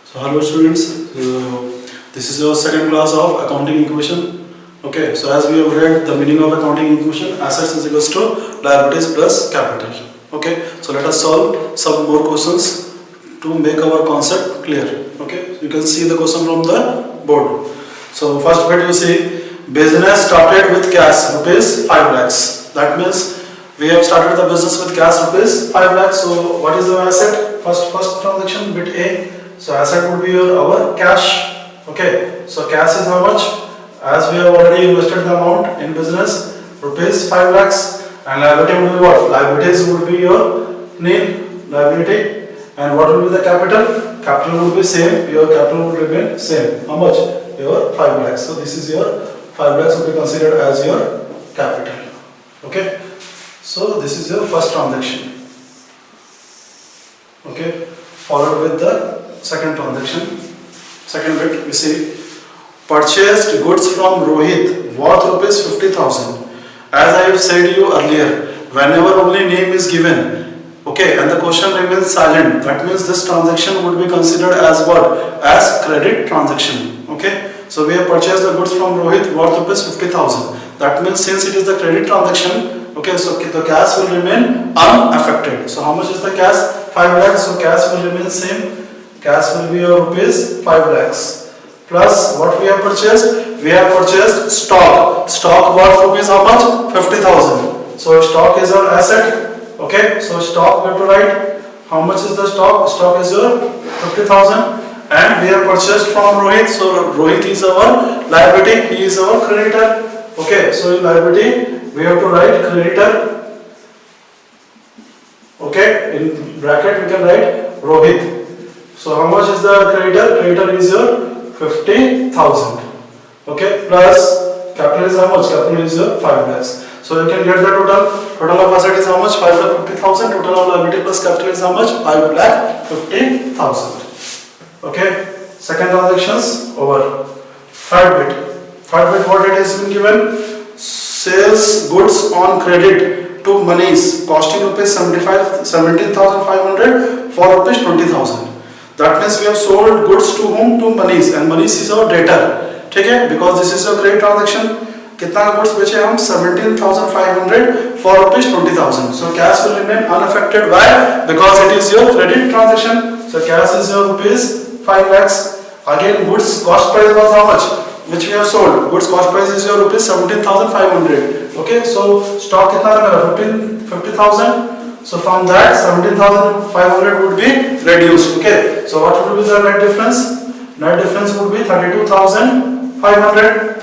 So hello students, this is your second class of accounting equation. Okay, so as we have read the meaning of accounting equation, assets is equals to liabilities plus capital. Okay, so let us solve some more questions to make our concept clear. Okay, you can see the question from the board. So first bit you see, business started with cash rupees 5 lakhs. That means we have started the business with cash rupees 5 lakhs. So what is the asset? First transaction, bit A. So asset would be our cash. Okay, so cash is how much? As we have already invested the amount in business, rupees 5 lakhs. And liability would be what? Liabilities would be your nil liability. And what will be the capital? Capital would be same. Your capital would remain same. How much? Your 5 lakhs. So this is your 5 lakhs will be considered as your capital. Okay. So this is your first transaction. Okay. Followed with the second transaction. Second bit we see, purchased goods from Rohit worth rupees 50,000. As I have said you earlier, whenever only name is given, okay, and the question remains silent, that means this transaction would be considered as what? As credit transaction. Okay, so we have purchased the goods from Rohit worth rupees 50,000. That means since it is the credit transaction, okay, so the cash will remain unaffected. So how much is the cash? 5 lakhs. So cash will remain same. Cash will be your rupees 5 lakhs. Plus what we have purchased? We have purchased stock. Stock worth rupees how much? 50,000. So stock is our asset. Okay, so stock we have to write. How much is the stock? Stock is your 50,000. And we have purchased from Rohit. So Rohit is our liability. He is our creditor. Okay, so in liability we have to write creditor. Okay, in bracket we can write Rohit. So how much is the creditor? Creditor is your 50,000. Okay, plus capital is how much? Capital is your 5 lakhs. So you can get the total. Total of asset is how much? 5 lakh 50,000. Total of liability plus capital is how much? 5 lakh 50,000. Okay, second transactions over. Third bit what it has been given? Sales goods on credit to Manish costing rupees 17,500 for rupees 20,000. That means we have sold goods to whom? To Manish, and Manish is our debtor. ठीक है, because this is a credit transaction. कितना goods बेचे हम? 17,500 for rupees 20,000. So cash will remain unaffected. Why? Because it is your credit transaction. So cash is your rupees 5 lakhs. Again, goods cost price was how much? Which we have sold. Goods cost price is your rupees 17,500. Okay, so stock कितना रखा? 50,000. So from that 17,500 would be reduced. Okay, so what would be the net difference? Net difference would be 32,500.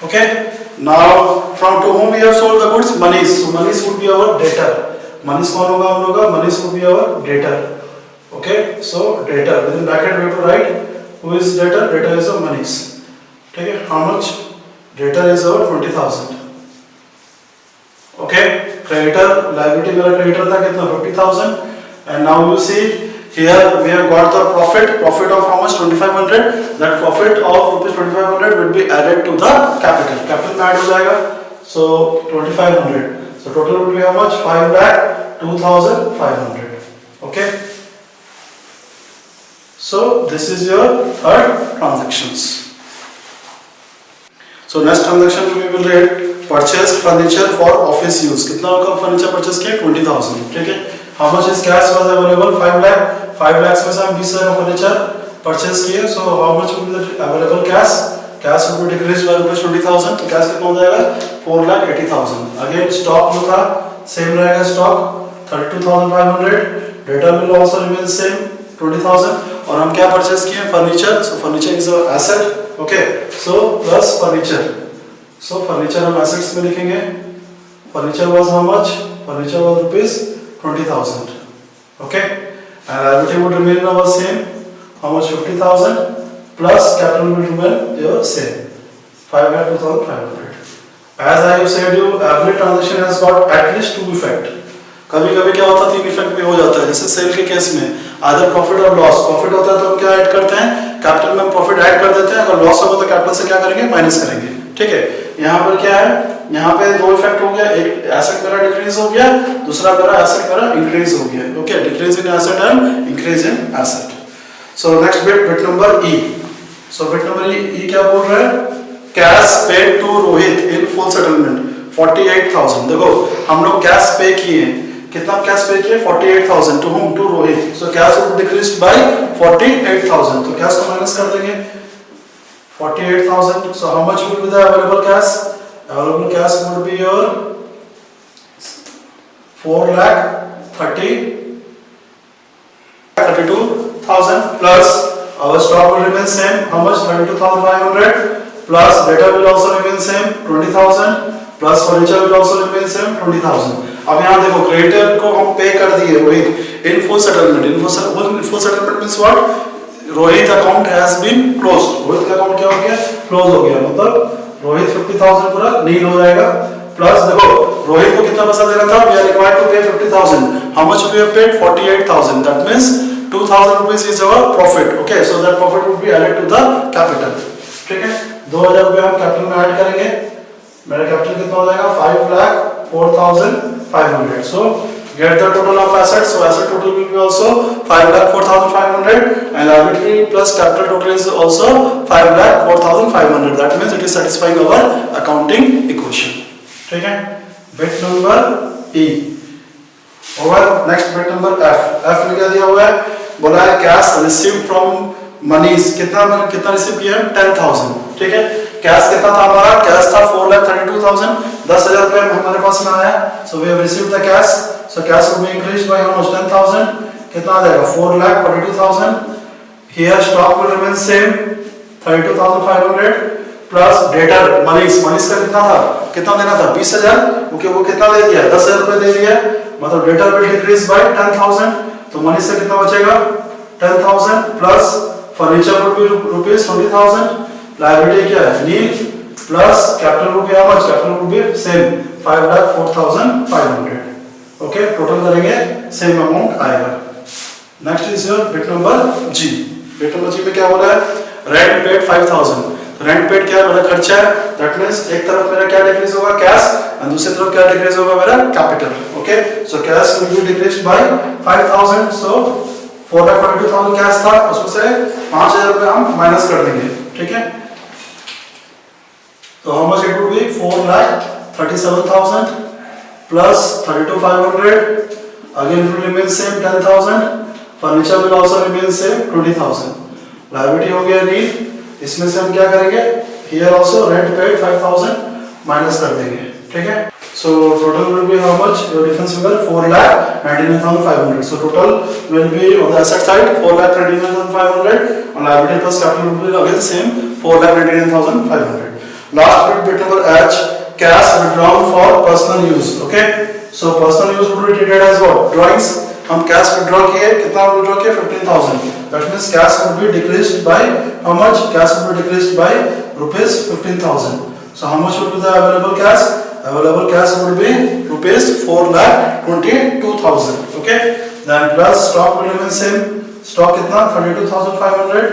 Okay, now from to whom we have sold the goods? Manish. So Manish would be our debtor. Manish कौन होगा हम लोग का? Manish would be our debtor. Okay, so debtor within bracket we have to write who is debtor? Debtor is a Manish. Okay, how much? Debtor is our 20,000. Okay, creditor liability मेरा creditor था कितना? 50,000. And now you see here we have got the profit of how much? 2,500. That profit of rupees 2,500 will be added to the capital. Capital में add हो जाएगा. So 2,500. So total will be how much? 5 lakh 2,500. Okay. So this is your third transactions. So next transaction we will read. Purchase furniture for office use. कितना का furniture purchase किया? 20,000. ठीक है. How much is cash was available? 5 lakh. 5 lakhs में से हम 20,000 का furniture purchase किए. So how much will be the available cash? Cash will be decreased by rupees 20,000. तो cash कितना हो जाएगा? 4,80,000. Again stock जो था same रहेगा stock 32,500. Debtor will also remain same 20,000. और हम क्या परचेस किए? Furniture. So furniture is our asset. Okay. So plus furniture. So furniture हम assets में लिखेंगे. Furniture was how much? Furniture was rupees 20,000. Okay. And liability would remain our same. How much? 50,000 plus capital will remain your same. 5,2,500. As I have said you, every transaction has got at least two effect. कभी कभी क्या होता है? 3 effect भी हो जाता है. जैसे सेल के केस में आधर प्रॉफिट और लॉस. प्रॉफिट होता है तो हम क्या ऐड करते हैं? कैपिटल में प्रॉफिट ऐड कर देते हैं. अगर लॉस होगा तो कैपिटल से क्या करेंगे? माइनस करेंगे. ठीक है. यहाँ पर क्या है? यहाँ पे दो इफेक्ट हो गया. एक एसेट मेरा डिक्रीज हो गया, दूसरा मेरा एसेट मेरा इंक्रीज हो गया. Okay, decrease in asset and increase in asset. So next bit number E. So bit number E क्या बोल रहा है? Cash paid to Rohit in full settlement 48,000. देखो हम लोग कैश पे किए हैं, कितना कैश पे किए? 48,000 to whom? To Rohit. So cash would decreased by 48,000. तो कैश को माइनस कर देंगे 48,000. So how much will be the available cash? Available cash would be your 4,32,000 plus our stock will remain same. How much? 32,500 plus data will also remain same 20,000 plus furniture will also remain same 20,000. अब यहाँ देखो creditor को हम pay कर दिए Rohit in full settlement. In full settlement means what? Rohit account has been closed. Rohit का account क्या हो गया? क्लोज हो गया. मतलब रोहित 50,000 पूरा नील हो जाएगा. प्लस देखो रोहित को कितना पैसा देना था? We are required to pay 50,000. How much we have paid? 48,000. That means 2,000 rupees is our profit. Okay, so that profit would be added to the capital. ठीक है, 2,000 रुपए हम कैपिटल में ऐड करेंगे. मेरा कैपिटल कितना हो जाएगा? 5,04,500. सो get the total of assets. So asset total will be also 5,04,500 and liability plus capital total is also 5,04,500. That means it is satisfying our accounting equation. ठीक है, bit number E. Over next bit number F. F में क्या दिया हुआ है? बोला है cash received from monies. कितना रिसीव किया है? 10,000. ठीक है, कैश कितना था हमारा? कैश था 4,32,000. 10,000 रुपए हमारे पास में आया. So we have received the cash. So cash will be increased by almost 10,000. कितना आ जाएगा? 4,42,000. Here stock will remain same 32,500 plus debtor monies का कितना था? कितना देना था? 20,000. ओके, वो कितना दे दिया? 10,000 रुपए दे दिया. मतलब debtor will decrease by 10,000. तो मनी से कितना बचेगा? 10,000 plus furniture would be rupees 20,000. Liability क्या है? नील plus capital would be how much? Capital would be same 5,04,500. Okay, total करेंगे सेम अमाउंट आएगा. Next is your bit number G. Bit number G में क्या हो रहा है? Rent paid 5,000. रेंट पेड क्या है? मेरा खर्चा है. दैट मींस एक तरफ मेरा क्या डिक्रीज होगा? कैश. एंड दूसरी तरफ क्या डिक्रीज होगा? मेरा capital. Okay, so cash will be decreased bye 5,000. So 4,42,000 cash था, उसमें से 5,000 रुपए हम माइनस कर देंगे. ठीक है, तो how much it would be? 4,37,000 plus 32,500. Again it will remain same 10,000. Furniture will also remain same 20,000. Liability हो गया नील. इसमें से हम क्या करेंगे? Here also rent paid 5,000 minus कर देंगे. ठीक है, so total will be how much? Your difference figure 4,99,500. So total will be on the asset side 4,99,500 and liability plus capital will be again same 4,99,500. Last bit number H. Cash withdrawn for personal use. Okay, so personal use would be treated as what? Drawings. हम cash withdraw किए, कितना withdraw किए? 15,000. That means cash would be decreased by how much? Cash would be decreased by rupees 15,000. So how much would be the available cash? Available cash would be rupees 4,22,000. Okay, then plus stock will remain same. Stock कितना? 32,500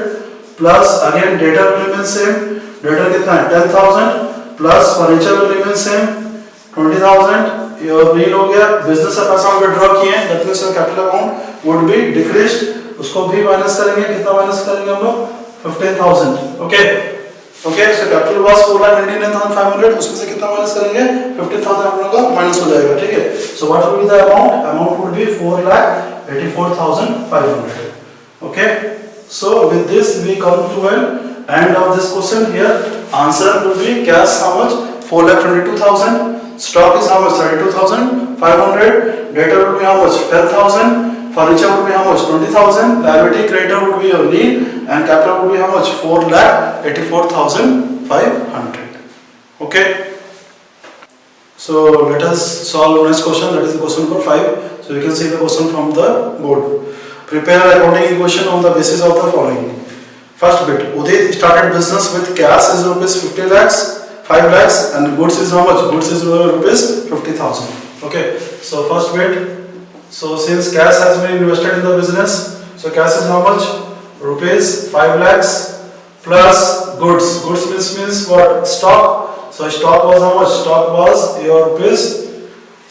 plus again debtor will remain same. Debtor कितना है? 10,000. Plus furniture will remain same 20,000. ये नील हो गया. Business से पैसा हम withdraw किए हैं, that means your capital amount would B decreased. उसको भी माइनस करेंगे. कितना माइनस करेंगे हम लोग? 15,000. Okay, okay, so capital was 4,99,500. उसमें से कितना माइनस करेंगे? 15,000 हम लोग का माइनस हो जाएगा. ठीक है, so what will be the amount? Amount would be 4,84,500. Okay, so with this we come to an end of this question. Here answer will be cash how much? 4,22,000. Stock is how much? 32,500. Debtor will be how much? 10,000. Furniture would be how much? 20,000. Liability creditor would be your need and capital would be how much? 4,84,500. Okay, so let us solve next question. That is the question number 5. So you can see the question from the board. Prepare accounting equation on the basis of the following. First bit, Udit started business with cash is rupees 50 lakhs, 5 lakhs and goods is how much? Goods is rupees 50,000. Okay, so first bit, so since cash has been invested in the business, so cash is how much? Rupees 5 lakhs plus goods. Goods means what? Stock. So stock was how much? Stock was your rupees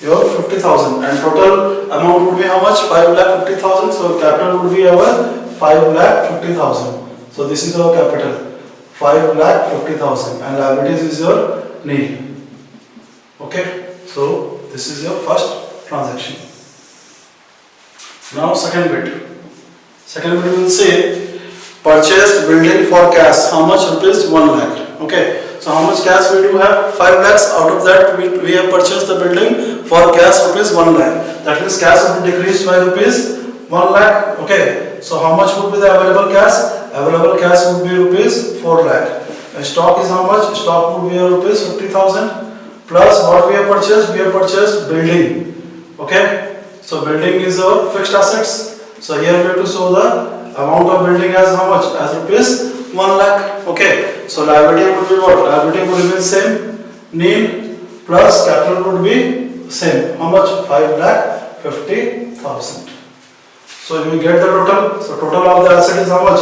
your 50,000 and total amount would be how much? 5,50,000. So capital would be our 5,50,000. So this is your capital, 5,50,000, and liabilities is your nil. Okay, so this is your first transaction. Now second bit. Second bit will say purchased building for cash. How much? Rupees 1 lakh. Okay. So how much cash we do have? 5 lakhs. Out of that we have purchased the building for cash rupees 1 lakh. That means cash will be decreased by rupees 1 lakh. Okay. So how much would be the available cash? Available cash would be rupees 4 lakh. And stock is how much? Stock would be rupees 50,000 plus what we have purchased? We have purchased building. Okay. So building is our fixed assets. So here we have to show the amount of building as how much? As rupees 1 lakh. Okay. So liability would be what? Liability would be same, nil, plus capital would be same. How much? 5,50,000. So you will get the total. So total of the asset is how much?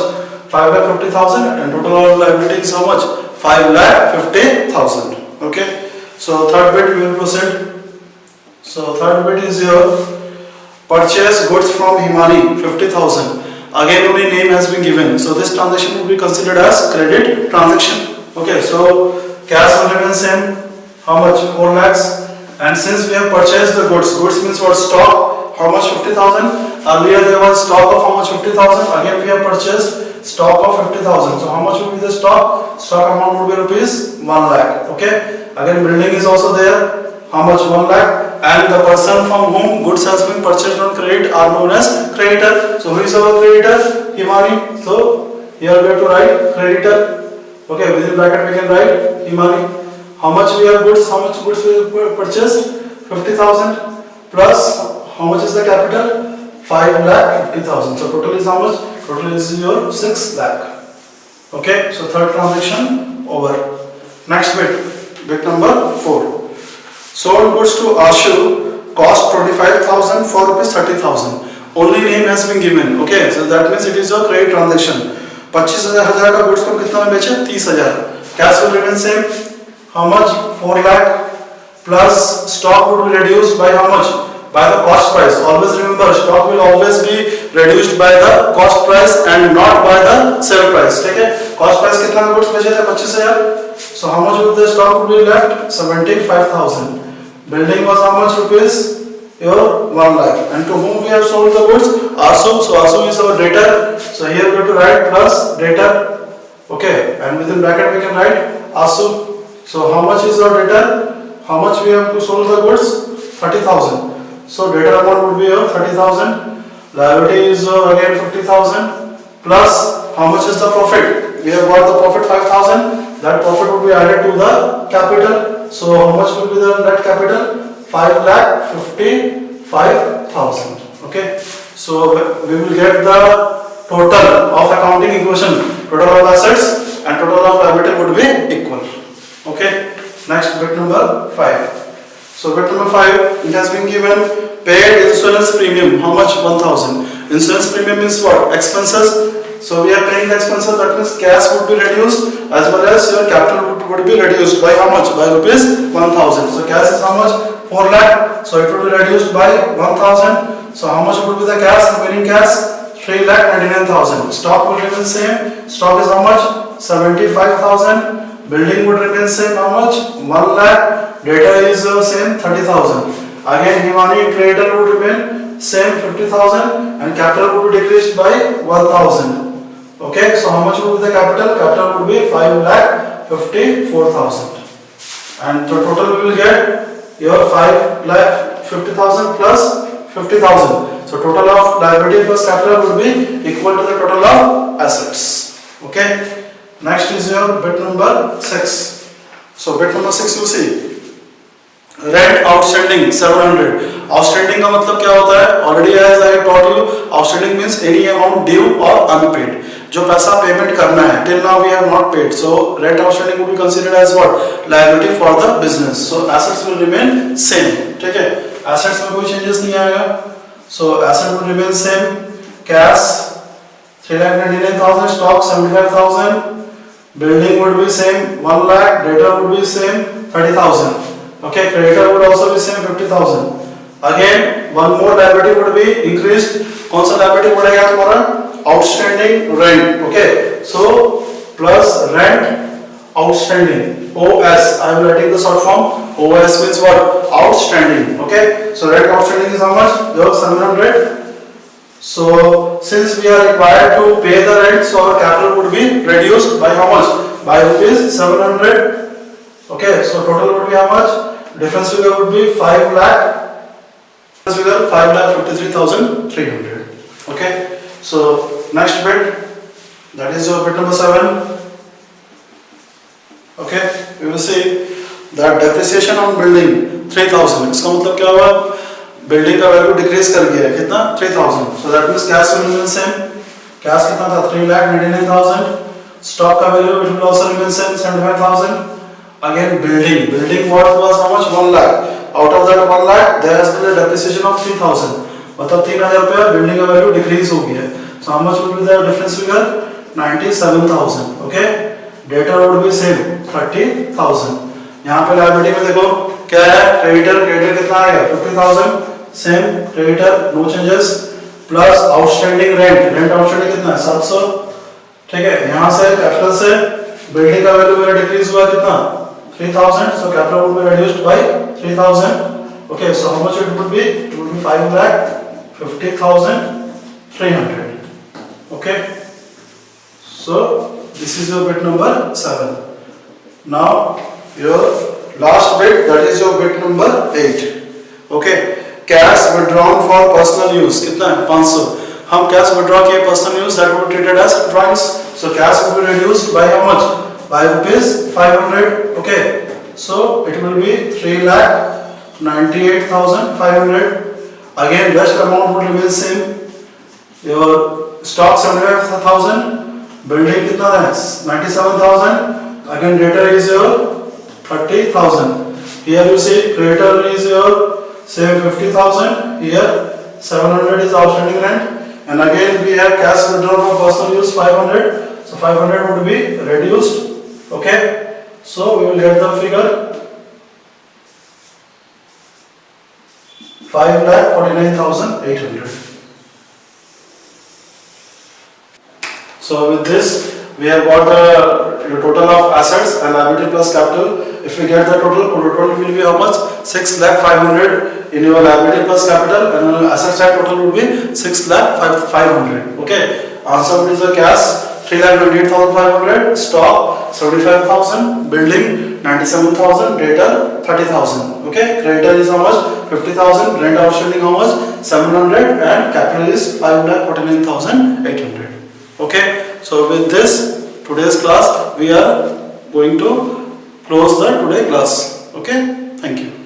5,50,000, and total of liability is how much? 5,50,000. Okay. So third bit we will proceed. So third bit is your purchase goods from Himani 50,000. Again only name has been given, so this transaction will be considered as credit transaction. Okay, so cash will remain same. How much? 4 lakhs. And since we have purchased the goods, goods means what? Stock. How much? 50,000. Earlier there was stock of how much? 50,000. Again we have purchased stock of 50,000. So how much will be the stock? Stock amount would be rupees 1 lakh. Okay. Again building is also there. How much? 1 lakh. And the person from whom goods has been purchased on credit are known as creditor. So who is our creditor? Himani. So here we have to write creditor. Okay, within bracket we can write Himani. How much we have goods? How much goods we have purchased? 50,000 plus how much is the capital? 5,50,000. So total is how much? Total is your 6 lakh. Okay, so third transaction over. Next bit number 4. Sold goods to Ashu, cost 25,000 for rupees 30,000. Only name has been given. Okay, so that means it is a credit transaction. 25,000 का goods को कितना में बेचे? 30,000. Cash will remain same. How much? 4 lakh plus stock would be reduced by how much? By the cost price. Always remember, stock will always be reduced by the cost price and not by the sale price. ठीक है? Cost price कितना में goods बेचे थे? 25,000. So how much would the stock would be left? 75,000. Building was how much rupees? Your 1 lakh. And to whom we have sold the goods? Asu. So Asu is our debtor. So here we have to write plus debtor. Okay. And within bracket we can write Asu. So how much is our debtor? How much we have to sold the goods? 30,000. So debtor amount would be your 30,000. Liability is again 50,000 plus how much is the profit? We have got the profit 5,000. That profit would be added to the capital. So how much will be the net capital? 5,55,000. Okay. So we will get the total of accounting equation. Total of assets and total of liability would be equal. Okay. Next bit number 5. So bit number 5, it has been given paid insurance premium. How much? 1,000. Insurance premium means what? Expenses. So we are paying the expenses. That means cash would be reduced as well as your capital would be reduced by how much? By rupees 1,000. So cash is how much? 4 lakh. So it would be reduced by 1,000. So how much would be the cash? Remaining cash 3,99,000. Stock will remain same. Stock is how much? 75,000. Building would remain same. How much? 1 lakh. Data is same 30,000. Again Himani creditor would remain same 50,000 and capital would be decreased by 1,000. Okay, so how much would be the capital? Capital would be 5,54,000. And the total we will get your 5,50,000 plus 50,000. So total of liability plus capital would be equal to the total of assets. Okay. Next is your bit number 6. So bit number 6 you see. Rent outstanding 700. Outstanding का मतलब क्या होता है? Already as I taught you, outstanding means any amount due or unpaid. जो पैसा payment करना है. Till now we have not paid. So rent outstanding would be considered as what? Liability for the business. So assets will remain same. ठीक है? Assets में कोई changes नहीं आएगा. So asset will remain same. Cash 3,99,000. Stock 75,000. Building would be same 1 lakh. Debtor would be same 30,000. Okay, creditor would also be same 50,000. Again, one more liability would be increased. कौन सा liability बढ़ेगा तुम्हारा? outstanding rent. Okay, so plus rent outstanding, OS. I am writing the short form. OS means what? Outstanding. Okay, so rent outstanding is how much? Your 700. So since we are required to pay the rent, so our capital would be reduced by how much? By rupees 700. Okay, so total would be how much? Difference figure would be 5 lakh. Difference figure 5,53,300. Okay, so next bit, that is your bit number 7. Okay, we will see that depreciation on building 3,000. इसका मतलब क्या हुआ? Building का value decrease कर गया है कितना? 3,000. So that means cash will remain same. Cash कितना था? 3,99,000. स्टॉक का value it will also remain same, 75,000. Again building worth was how much? 1 lakh. Out of that 1 lakh there has been a depreciation of 3,000. मतलब 3,000 रुपया building का value decrease हो गया है. So how much will be the difference figure? 97,000. Okay. Debtor would be same 30,000. यहाँ पे liability में देखो क्या है? क्रेडिटर कितना आएगा? 50,000. Same creditor no changes plus outstanding rent outstanding कितना है? 700. ठीक है, यहाँ से कैपिटल से बिल्डिंग का वैल्यू मेरा डिक्रीज हुआ कितना? 3,000. So capital would be reduced by 3,000. Okay, so how much it would be? It would be 5,50,300. Okay, so this is your bit number 7. Now your last bit, that is your bit number 8. Okay, cash withdrawn for personal use कितना है? 500. हम cash withdraw किए personal use, that would be treated as drawings. So cash will be reduced by how much? By rupees 500. Okay, so it will be 3,98,500. Again rest amount would remain same. Your stock 75,000. Building कितना है? 97,000. Again debtor is your 30,000. Here you see creditor is your same 50,000. Here 700 is outstanding rent. And again we have cash withdrawn for personal use 500. So 500 would be reduced. Okay. So we will get the figure 5,49,800. So with this we have got the total of assets and liability plus capital. If we get the total will be how much? 6,500,000 in your liability plus capital, and your asset side total will be 6,500,000. Okay, answer is the cash 3,28,500, stock 75,000, building 97,000, debtor 30,000. Okay, creditor is how much? 50,000, rent outstanding how much? 700, and capital is 5,49,800. Okay, so with this today's class we are going to close the today class. Okay, thank you.